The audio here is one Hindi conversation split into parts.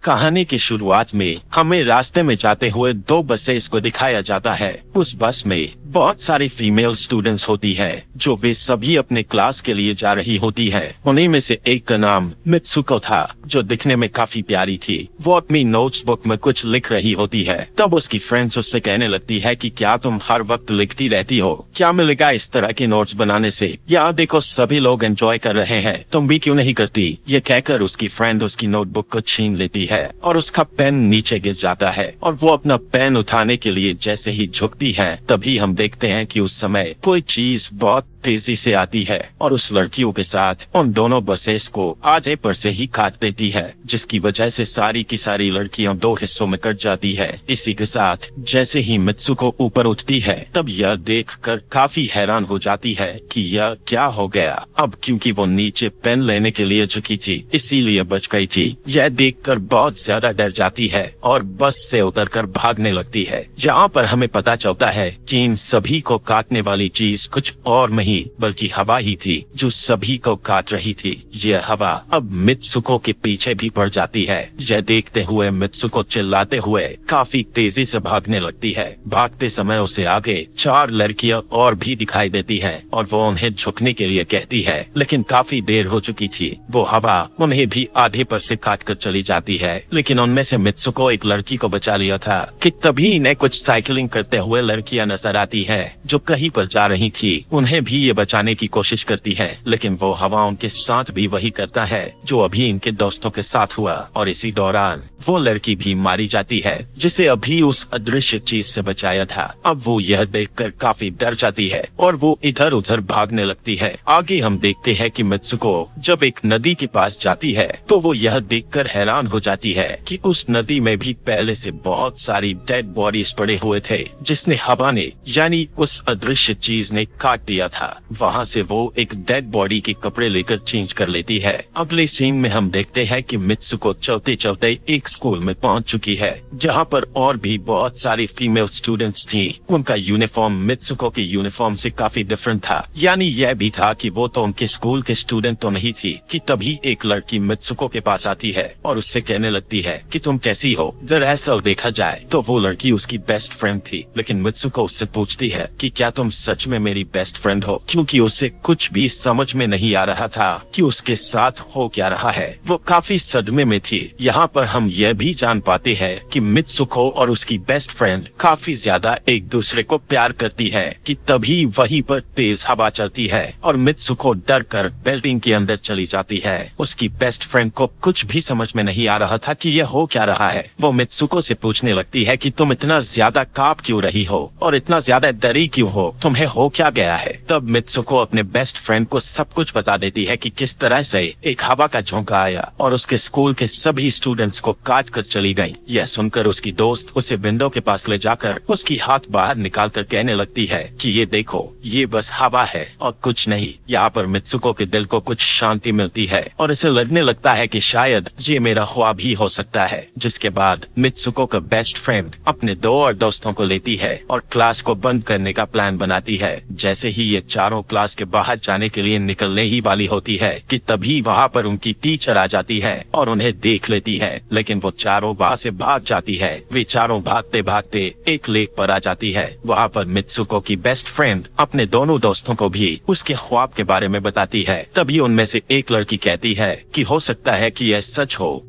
कहानी की शुरुआत में हमें रास्ते में जाते हुए दो बसेस को दिखाया जाता है। उस बस में बहुत सारी फीमेल स्टूडेंट्स होती है जो वे सभी अपने क्लास के लिए जा रही होती है। उन्हीं में से एक का नाम मित्सुको था जो दिखने में काफी प्यारी थी। वो अपनी नोट्स बुक में कुछ लिख रही होती है। तब उसकी फ्रेंड्स उससे कहने लगती है कि क्या तुम हर वक्त लिखती रहती हो, क्या मिलेगा इस तरह के नोट्स बनाने से। यहाँ देखो सभी लोग एंजॉय कर रहे हैं, तुम भी क्यों नहीं करती। ये कहकर उसकी फ्रेंड उसकी नोटबुक को छीन लेती है और उसका पेन नीचे गिर जाता है और वो अपना पेन उठाने के लिए जैसे ही झुकती है तभी हम देखते हैं कि उस समय कोई चीज बहुत तेजी से आती है और उस लड़कियों के साथ उन दोनों बसेस को आधे पर से ही काट देती है, जिसकी वजह से सारी की सारी लड़कियां दो हिस्सों में कट जाती है। इसी के साथ जैसे ही मित्सुको ऊपर उठती है तब यह देखकर काफी हैरान हो जाती है कि यह क्या हो गया। अब क्योंकि वो नीचे पेन लेने के लिए झुकी थी इसीलिए बच गई थी। यह देखकर बहुत ज्यादा डर जाती है और बस से उतरकर भागने लगती है। जहाँ पर हमें पता चलता है कि इन सभी को काटने वाली चीज कुछ और नहीं बल्कि हवा ही थी जो सभी को काट रही थी। यह हवा अब मित्सुको के पीछे भी पड़ जाती है। यह देखते हुए मित्सुको चिल्लाते हुए काफी तेजी से भागने लगती है। भागते समय उसे आगे चार लड़कियां और भी दिखाई देती हैं और वो उन्हें झुकने के लिए कहती है, लेकिन काफी देर हो चुकी थी। वो हवा उन्हें भी आधे पर से काट कर चली जाती है। लेकिन उनमें से मित्सुको एक लड़की को बचा लिया था कि तभी इन्हें कुछ साइकिलिंग करते हुए लड़कियां नजर आती है जो कहीं पर जा रही थी। उन्हें भी ये बचाने की कोशिश करती है लेकिन वो हवा उनके साथ भी वही करता है जो अभी इनके दोस्तों के साथ हुआ और इसी दौरान वो लड़की भी मारी जाती है जिसे अभी उस अदृश्य चीज से बचाया था। अब वो यह देखकर काफी डर जाती है और वो इधर उधर भागने लगती है। आगे हम देखते हैं कि मित्सुको जब एक नदी के पास जाती है तो वो यह देखकर हैरान हो जाती है कि उस नदी में भी पहले से बहुत सारी डेड बॉडीज पड़े हुए थे जिसने हवा ने यानी उस अदृश्य चीज ने काट दिया था। वहाँ से वो एक डेड बॉडी के कपड़े लेकर चेंज कर लेती है। अगले सीन में हम देखते हैं कि मित्सुको चलते चलते एक स्कूल में पहुँच चुकी है जहाँ पर और भी बहुत सारी फीमेल स्टूडेंट्स थी। उनका यूनिफॉर्म मित्सुको के यूनिफॉर्म से काफी डिफरेंट था। यानी यह भी था कि वो तो उनके स्कूल के स्टूडेंट तो नहीं थी कि तभी एक लड़की मित्सुको के पास आती है और उससे कहने लगती है कि तुम कैसी हो। दरअसल देखा जाए तो वो लड़की उसकी बेस्ट फ्रेंड थी, लेकिन मित्सुको उससे पूछती है कि क्या तुम सच में मेरी बेस्ट फ्रेंड हो, क्योंकि उसे कुछ भी समझ में नहीं आ रहा था कि उसके साथ हो क्या रहा है। वो काफी सदमे में थी। यहाँ पर हम यह भी जान पाते हैं कि मित्सुको और उसकी बेस्ट फ्रेंड काफी ज्यादा एक दूसरे को प्यार करती है कि तभी वहीं पर तेज हवा चलती है और मित्सुको डर कर बिल्डिंग के अंदर चली जाती है। उसकी बेस्ट फ्रेंड को कुछ भी समझ में नहीं आ रहा था कि यह हो क्या रहा है। वो मित्सुको से पूछने लगती है कि तुम इतना ज्यादा कांप क्यों रही हो और इतना ज्यादा डरी क्यों हो, तुम्हें हो क्या गया है। तब मित्सुको अपने बेस्ट फ्रेंड को सब कुछ बता देती है कि किस तरह से एक हवा का झोंका आया और उसके स्कूल के सभी स्टूडेंट्स को काट कर चली गई। यह सुनकर उसकी दोस्त उसे विंडो के पास ले जाकर उसकी हाथ बाहर निकालकर कहने लगती है कि ये देखो, ये बस हवा है और कुछ नहीं। यहाँ पर मित्सुको के दिल को कुछ शांति मिलती है और इसे लगने लगता है कि शायद ये मेरा ख्वाब ही हो सकता है। जिसके बाद मित्सुको का बेस्ट फ्रेंड अपने दो और दोस्तों को लेती है और क्लास को बंद करने का प्लान बनाती है। जैसे ही ये चारों क्लास के बाहर जाने के लिए निकलने ही वाली होती है कि तभी वहाँ पर उनकी टीचर आ जाती है और उन्हें देख लेती है, लेकिन वो चारों वहाँ से भाग जाती है। वे चारों भागते भागते एक लेक पर आ जाती है। वहाँ पर मित्सुको की बेस्ट फ्रेंड अपने दोनों दोस्तों को भी उसके ख्वाब के बारे में बताती है। तभी उनमें से एक लड़की कहती है कि हो सकता है कि यह सच हो,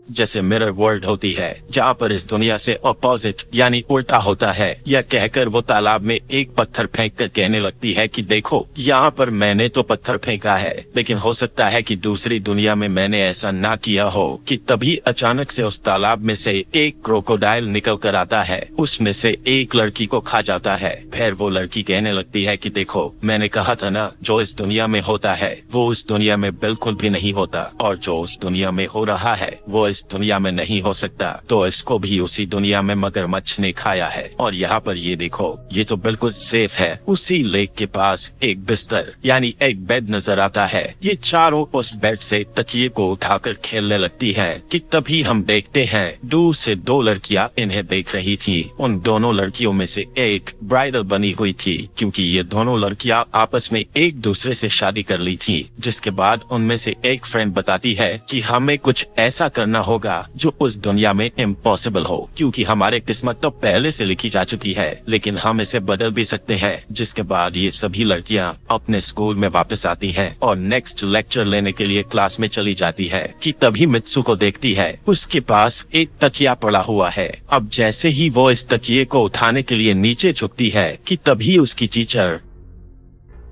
जैसे मिरर वर्ल्ड होती है जहाँ पर इस दुनिया से अपोजिट यानी उल्टा होता है। यह कहकर वो तालाब में एक पत्थर फेंक कर कहने लगती है कि देखो, यहाँ पर मैंने तो पत्थर फेंका है लेकिन हो सकता है कि दूसरी दुनिया में मैंने ऐसा ना किया हो। कि तभी अचानक से उस तालाब में से एक क्रोकोडाइल निकल कर आता है, उसमें से एक लड़की को खा जाता है। फिर वो लड़की कहने लगती है कि देखो, मैंने कहा था ना, जो इस दुनिया में होता है वो उस दुनिया में बिल्कुल भी नहीं होता और जो उस दुनिया में हो रहा है वो इस दुनिया में नहीं हो सकता। तो इसको भी उसी दुनिया में मगरमच्छ ने खाया है। और यहाँ पर ये देखो, ये तो बिल्कुल सेफ है। उसी लेक के पास एक बिस्तर यानी एक बेड नजर आता है। ये चारों उस बेड से तकिए को उठाकर खेलने लगती है कि तभी हम देखते हैं दूर से दो लड़कियां इन्हें देख रही थी। उन दोनों लड़कियों में से एक ब्राइडल बनी हुई थी क्योंकि ये दोनों लड़कियां आपस में एक दूसरे से शादी कर ली थी। जिसके बाद उनमें से एक फ्रेंड बताती है कि हमें कुछ ऐसा करना होगा जो उस दुनिया में इम्पॉसिबल हो, क्योंकि हमारे किस्मत तो पहले से लिखी जा चुकी है, लेकिन हम इसे बदल भी सकते हैं। जिसके बाद ये सभी लड़कियां अपने स्कूल में वापस आती हैं और नेक्स्ट लेक्चर लेने के लिए क्लास में चली जाती है कि तभी मित्सुको देखती है उसके पास एक तकिया पड़ा हुआ है। अब जैसे ही वो इस तकिए को उठाने के लिए नीचे झुकती है कि तभी उसकी टीचर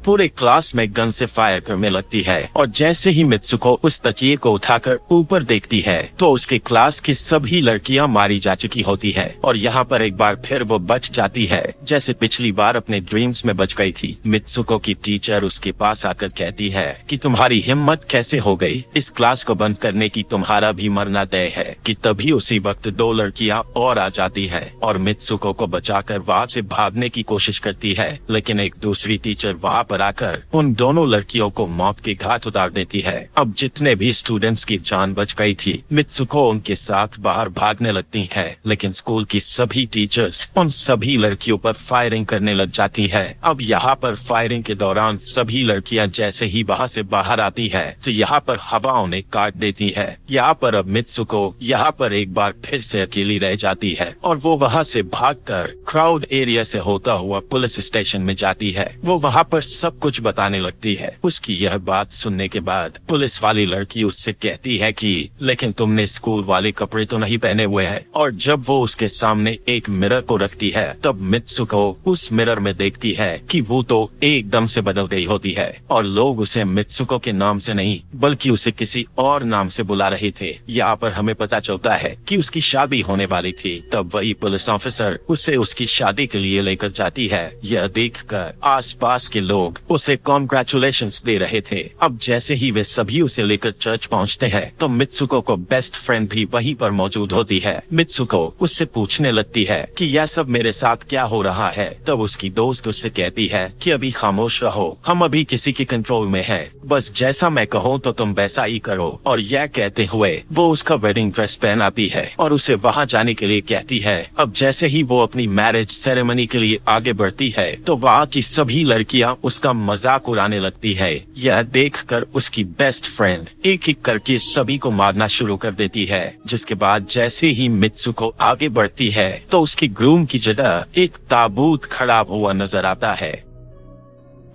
पूरे क्लास में गन से फायर करने लगती है और जैसे ही मित्सुको उस तकिए को उठाकर ऊपर देखती है तो उसके क्लास की सभी लड़कियां मारी जा चुकी होती है और यहाँ पर एक बार फिर वो बच जाती है जैसे पिछली बार अपने ड्रीम्स में बच गई थी। मित्सुको की टीचर उसके पास आकर कहती है कि तुम्हारी हिम्मत कैसे हो गई, इस क्लास को बंद करने की, तुम्हारा भी मरना तय है। कि तभी उसी वक्त दो लड़कियां और आ जाती है और मित्सुको को बचाकर वहाँ से भागने की कोशिश करती है, लेकिन एक दूसरी टीचर वहाँ पर आकर उन दोनों लड़कियों को मौत के घाट उतार देती है। अब जितने भी स्टूडेंट्स की जान बच गई थी, मित्सुको उनके साथ बाहर भागने लगती है, लेकिन स्कूल की सभी टीचर्स उन सभी लड़कियों पर फायरिंग करने लग जाती है। अब यहाँ पर फायरिंग के दौरान सभी लड़कियां जैसे ही वहाँ से बाहर आती है तो यहाँ पर हवा उन्हें काट देती है। यहाँ पर अब मित्सुको यहाँ पर एक बार फिर से अकेली रह जाती है और वो वहाँ से भागकर क्राउड एरिया से होता हुआ पुलिस स्टेशन में जाती है। वो वहाँ पर सब कुछ बताने लगती है। उसकी यह बात सुनने के बाद पुलिस वाली लड़की उससे कहती है कि लेकिन तुमने स्कूल वाले कपड़े तो नहीं पहने हुए हैं। और जब वो उसके सामने एक मिरर को रखती है तब मित्सुको उस मिरर में देखती है कि वो तो एकदम से बदल गई होती है और लोग उसे मित्सुको के नाम से नहीं बल्कि उसे किसी और नाम से बुला रहे थे। यहाँ पर हमें पता चलता है कि उसकी शादी होने वाली थी। तब वही पुलिस ऑफिसर उसे उसकी शादी के लिए लेकर जाती है। यह देखकर आसपास के लोग उसे कॉन्ग्रेचुलेशंस दे रहे थे। अब जैसे ही वे सभी उसे लेकर चर्च पहुंचते हैं तो मित्सुको को बेस्ट फ्रेंड भी वहीं पर मौजूद होती है। मित्सुको उससे पूछने लगती है कि यह सब मेरे साथ क्या हो रहा है। तब उसकी दोस्त उससे कहती है कि अभी खामोश रहो, हम अभी किसी के कंट्रोल में हैं, बस जैसा मैं कहूँ तो तुम वैसा ही करो। और यह कहते हुए वो उसका वेडिंग ड्रेस पहनाती है और उसे वहाँ जाने के लिए कहती है। अब जैसे ही वो अपनी मैरिज सेरेमनी के लिए आगे बढ़ती है तो वहाँ की सभी लड़कियाँ उसका मजाक उड़ाने लगती है। यह देखकर उसकी बेस्ट फ्रेंड एक एक करके सभी को मारना शुरू कर देती है। जिसके बाद जैसे ही मित्सुको आगे बढ़ती है तो उसकी ग्रूम की जगह एक ताबूत खड़ा हुआ नजर आता है।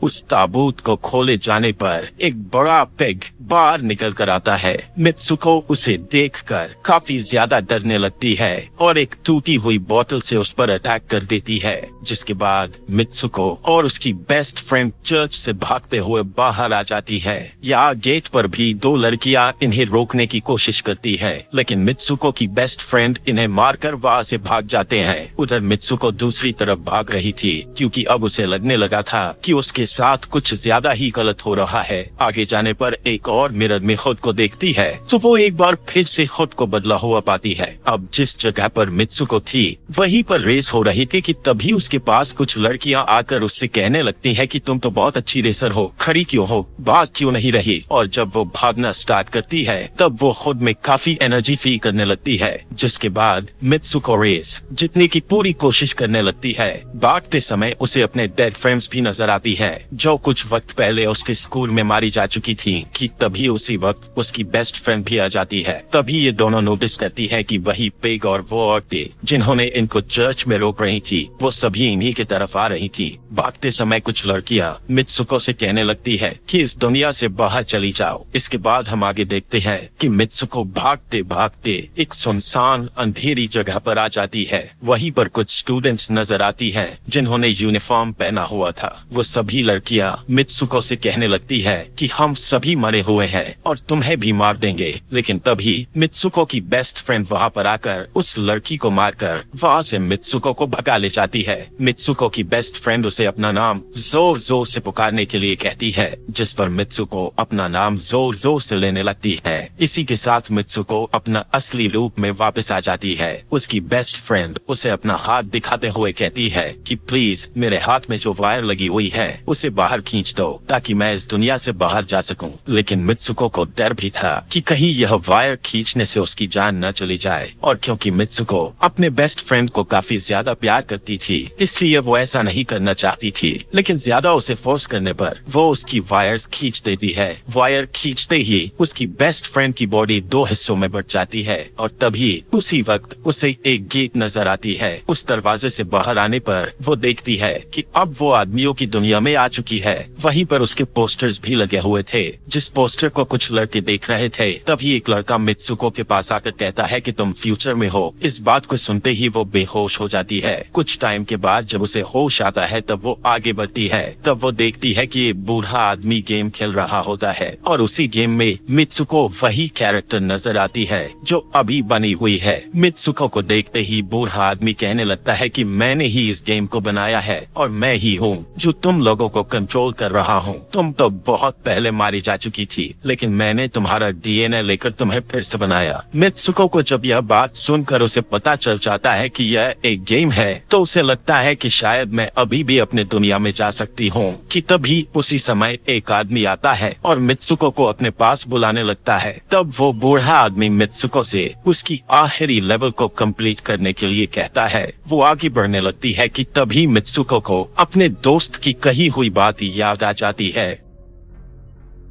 उस ताबूत को खोले जाने पर एक बड़ा पिग बाहर निकल कर आता है। मित्सुको उसे देखकर काफी ज्यादा डरने लगती है और एक टूटी हुई बोतल से उस पर अटैक कर देती है। जिसके बाद मित्सुको और उसकी बेस्ट फ्रेंड चर्च से भागते हुए बाहर आ जाती है। यहाँ गेट पर भी दो लड़कियां इन्हें रोकने की कोशिश करती है, लेकिन मित्सुको की बेस्ट फ्रेंड इन्हें मारकर वहाँ से भाग जाते हैं। उधर मित्सुको दूसरी तरफ भाग रही थी क्योंकि अब उसे लगने लगा था कि उसके साथ कुछ ज्यादा ही गलत हो रहा है। आगे जाने पर एक और मिरर में खुद को देखती है तो वो एक बार फिर से खुद को बदला हुआ पाती है। अब जिस जगह पर मित्सुको थी वहीं पर रेस हो रही थी कि तभी उसके पास कुछ लड़कियां आकर उससे कहने लगती है कि तुम तो बहुत अच्छी रेसर हो, खड़ी क्यों हो, भाग क्यों नहीं रही। और जब वो भागना स्टार्ट करती है तब वो खुद में काफी एनर्जी फील करने लगती है। जिसके बाद मित्सुको रेस जीतने की पूरी कोशिश करने लगती है। भागते समय उसे अपने डेड फ्रेंड्स भी नजर आती है जो कुछ वक्त पहले उसके स्कूल में मारी जा चुकी थी। कि तभी उसी वक्त उसकी बेस्ट फ्रेंड भी आ जाती है। तभी ये दोनों नोटिस करती है कि वही पिग और वो औरतें जिन्होंने इनको चर्च में रोक रही थी वो सभी इन्हीं की तरफ आ रही थी। भागते समय कुछ लड़कियां मित्सुको से कहने लगती है कि इस दुनिया से बाहर चली जाओ। इसके बाद हम आगे देखते हैं कि मित्सुको भागते भागते एक सुनसान अंधेरी जगह पर आ जाती है। वहीं पर कुछ स्टूडेंट्स नजर आती है जिन्होंने यूनिफॉर्म पहना हुआ था। वो सभी लड़कियां मित्सुको से कहने लगती है कि हम सभी मरे हुए हैं और तुम्हें भी मार देंगे। लेकिन तभी मित्सुको की बेस्ट फ्रेंड वहाँ पर आकर उस लड़की को मारकर वहाँ से मित्सुको को भगा ले जाती है। मित्सुको की बेस्ट फ्रेंड उसे अपना नाम जोर जोर से पुकारने के लिए कहती है, जिस पर मित्सुको अपना नाम जोर जोर से लेने लगती है। इसी के साथ मित्सुको अपना असली रूप में वापस आ जाती है। उसकी बेस्ट फ्रेंड उसे अपना हाथ दिखाते हुए कहती है कि प्लीज मेरे हाथ में जो वायर लगी हुई है उसे बाहर खींच दो ताकि मैं इस दुनिया से बाहर जा सकूं। लेकिन मित्सुको को डर भी था कि कहीं यह वायर खींचने से उसकी जान न चली जाए, और क्योंकि मित्सुको अपने बेस्ट फ्रेंड को काफी ज्यादा प्यार करती थी इसलिए वो ऐसा नहीं करना चाहती थी। लेकिन ज्यादा उसे फोर्स करने पर वो उसकी वायर्स खींच देती है। वायर खींचते ही उसकी बेस्ट फ्रेंड की बॉडी दो हिस्सों में बट जाती है, और तभी उसी वक्त उसे एक गेट नजर आती है। उस दरवाजे से बाहर आने पर वो देखती है कि अब वो आदमियों की दुनिया में आ चुकी है। वहीं पर उसके पोस्टर्स भी लगे हुए थे जिस पोस्टर को कुछ लड़के देख रहे थे। तभी एक लड़का मित्सुको के पास आकर कहता है कि तुम फ्यूचर में हो। इस बात को सुनते ही वो बेहोश हो जाती है। कुछ टाइम के बाद जब उसे होश आता है तब वो आगे बढ़ती है। तब वो देखती है कि एक बूढ़ा आदमी गेम खेल रहा होता है, और उसी गेम में मित्सुको वही कैरेक्टर नजर आती है जो अभी बनी हुई है। मित्सुको को देखते ही बूढ़ा आदमी कहने लगता है कि मैंने ही इस गेम को बनाया है और मैं ही हूँ जो तुम लोगों को कंट्रोल कर रहा हूँ। तुम तो बहुत पहले मारी जा चुकी थी, लेकिन मैंने तुम्हारा डीएनए लेकर तुम्हें फिर से बनाया। मित्सुको को जब यह बात सुनकर उसे पता चल जाता है कि यह एक गेम है तो उसे लगता है कि शायद मैं अभी भी अपने दुनिया में जा सकती हूँ। कि तभी उसी समय एक आदमी आता है और मित्सुको को अपने पास बुलाने लगता है। तब वो बूढ़ा आदमी मित्सुको से उसकी आखिरी लेवल को कंप्लीट करने के लिए कहता है। वो आगे बढ़ने लगती है कि तभी मित्सुको को अपने दोस्त की कही हुई बात याद आ जाती है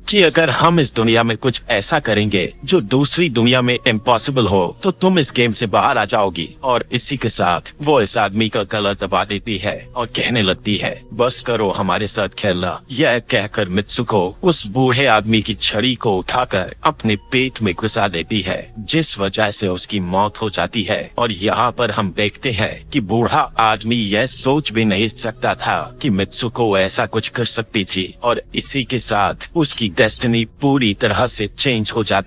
कि अगर हम इस दुनिया में कुछ ऐसा करेंगे जो दूसरी दुनिया में इम्पॉसिबल हो तो तुम इस गेम से बाहर आ जाओगी। और इसी के साथ वो इस आदमी का गला दबा देती है और कहने लगती है बस करो हमारे साथ खेलना। यह कहकर मित्सुको उस बूढ़े आदमी की छड़ी को उठाकर अपने पेट में घुसा देती है, जिस वजह से उसकी मौत हो जाती है। और यहाँ पर हम देखते हैं कि बूढ़ा आदमी यह सोच भी नहीं सकता था कि मित्सुको ऐसा कुछ कर सकती थी, और इसी के साथ उसकी डेस्टिनी पूरी तरह से चेंज हो जाती